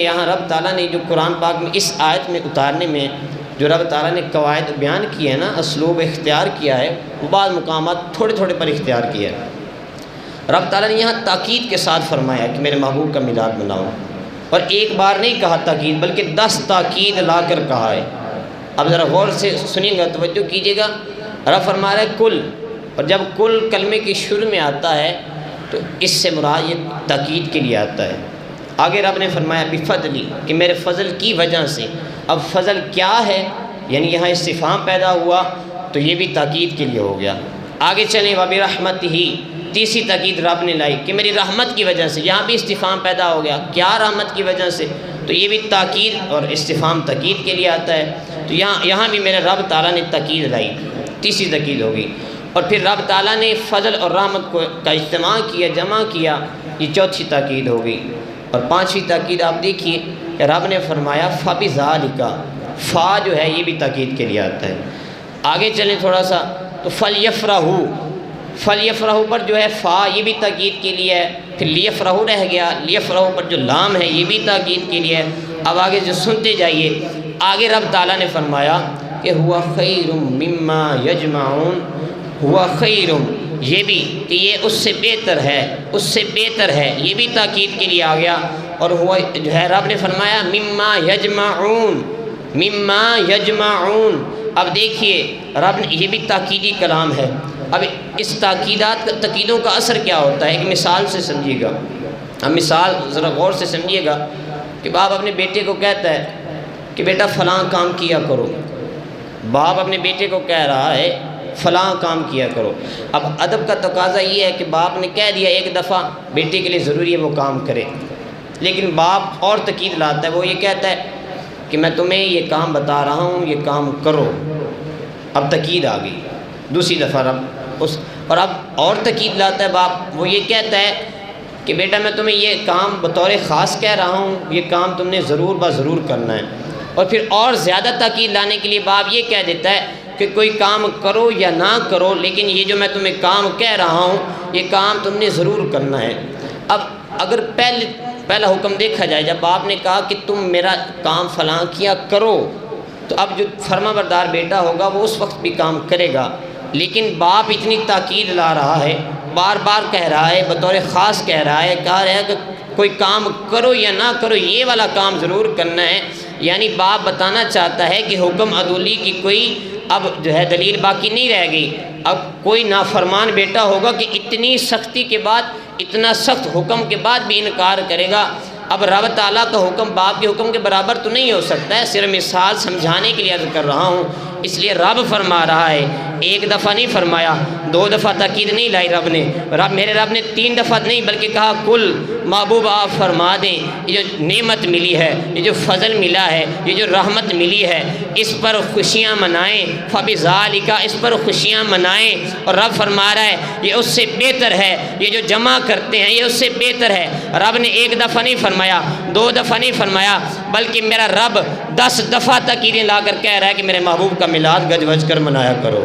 یہاں رب تعالیٰ نے جو قرآن پاک میں اس آیت میں اتارنے میں جو رب تعالیٰ نے قواعد بیان کیے ہیں نا، اسلوب اختیار کیا ہے، وہ بعض مقامات تھوڑے تھوڑے پر اختیار کیا ہے۔ رب تعالیٰ نے یہاں تاکید کے ساتھ فرمایا کہ میرے محبوب کا میلاد مناؤ، اور ایک بار نہیں کہا تاکید، بلکہ 10 تاکید لا کر کہا ہے۔ اب ذرا غور سے سنیے گا، توجہ کیجیے گا۔ رب فرما رہا ہے کل، اور جب کل کلمے کی شروع میں آتا ہے تو اس سے مراد یہ تاکید کے لیے آتا ہے۔ آگے رب نے فرمایا بفضلی، کہ میرے فضل کی وجہ سے۔ اب فضل کیا ہے، یعنی یہاں استفہام پیدا ہوا تو یہ بھی تاکید کے لیے ہو گیا۔ آگے چلیں وبرحمتہ، تیسری تاکید رب نے لائی کہ میری رحمت کی وجہ سے، یہاں بھی استفہام پیدا ہو گیا، کیا رحمت کی وجہ سے، تو یہ بھی تاکید اور استفہام تاکید کے لیے آتا ہے۔ تو یہاں بھی میرے رب تعالیٰ نے تاکید لائی، تیسری تاکید ہوگی۔ اور پھر رب تعالیٰ نے فضل اور رحمت کا اجتماع کیا، جمع کیا، یہ چوتھی تاکید ہوگی۔ اور پانچویں تاکید آپ دیکھیے کہ رب نے فرمایا فَبِذَالِکَ، فا جو ہے یہ بھی تاکید کے لیے آتا ہے۔ آگے چلیں تھوڑا سا تو فَلْيَفْرَحُوا، فَلْيَفْرَحُوا پر جو ہے فا یہ بھی تاکید کے لیے ہے، پھر لِيَفْرَحُوا رہ گیا، لِيَفْرَحُوا پر جو لام ہے یہ بھی تاکید کے لیے ہے۔ اب آگے جو سنتے جائیے، آگے رب تعالیٰ نے فرمایا کہ ہوا خیر مما یجمعون، ہوا خیر، یہ بھی کہ یہ اس سے بہتر ہے، اس سے بہتر ہے، یہ بھی تاکید کے لیے آ گیا۔ اور ہوا جو ہے رب نے فرمایا مما یجمعون، مما یجمعون۔ اب دیکھیے رب نے، یہ بھی تاکیدی کلام ہے۔ اب اس تاکیدوں کا اثر کیا ہوتا ہے، ایک مثال سے سمجھیے گا۔ اب مثال ذرا غور سے سمجھیے گا کہ باپ اپنے بیٹے کو کہتا ہے کہ بیٹا فلاں کام کیا کرو، باپ اپنے بیٹے کو کہہ رہا ہے فلاں کام کیا کرو۔ اب ادب کا تقاضا یہ ہے کہ باپ نے کہہ دیا ایک دفعہ، بیٹے کے لیے ضروری ہے وہ کام کرے، لیکن باپ اور تاکید لاتا ہے، وہ یہ کہتا ہے کہ میں تمہیں یہ کام بتا رہا ہوں، یہ کام کرو۔ اب تاکید آ گئی دوسری دفعہ رب اور اب اور تاکید لاتا ہے باپ، وہ یہ کہتا ہے کہ بیٹا میں تمہیں یہ کام بطور خاص کہہ رہا ہوں، یہ کام تم نے ضرور ضرور کرنا ہے۔ اور پھر اور زیادہ تاکید لانے کے لیے باپ یہ کہہ دیتا ہے کہ کوئی کام کرو یا نہ کرو، لیکن یہ جو میں تمہیں کام کہہ رہا ہوں یہ کام تم نے ضرور کرنا ہے۔ اب اگر پہلا حکم دیکھا جائے، جب باپ نے کہا کہ تم میرا کام فلاں کیا کرو، تو اب جو فرما بردار بیٹا ہوگا وہ اس وقت بھی کام کرے گا، لیکن باپ اتنی تاکید لا رہا ہے، بار بار کہہ رہا ہے، بطور خاص کہہ رہا ہے کہ کوئی کام کرو یا نہ کرو یہ والا کام ضرور کرنا ہے۔ یعنی باپ بتانا چاہتا ہے کہ حکم عدولی کی کوئی اب جو ہے دلیل باقی نہیں رہ گئی۔ اب کوئی نافرمان بیٹا ہوگا کہ اتنی سختی کے بعد، اتنا سخت حکم کے بعد بھی انکار کرے گا۔ اب رب تعالیٰ کا حکم باپ کے حکم کے برابر تو نہیں ہو سکتا ہے، صرف مثال سمجھانے کے لیے عرض کر رہا ہوں۔ اس لیے رب فرما رہا ہے، ایک دفعہ نہیں فرمایا، 2 دفعہ تاکید نہیں لائی رب نے، میرے رب نے 3 دفعہ نہیں بلکہ کہا کل محبوب آپ فرما دیں، یہ جو نعمت ملی ہے، یہ جو فضل ملا ہے، یہ جو رحمت ملی ہے، اس پر خوشیاں منائیں، فبذالک، اس پر خوشیاں منائیں۔ اور رب فرما رہا ہے یہ اس سے بہتر ہے، یہ جو جمع کرتے ہیں یہ اس سے بہتر ہے۔ رب نے 1 دفعہ نہیں فرمایا، 2 دفعہ نہیں فرمایا، بلکہ میرا رب 10 دفعہ تاکیدیں لا کر کہہ رہا ہے کہ میرے محبوب کا میلاد گج وج کر منایا کرو۔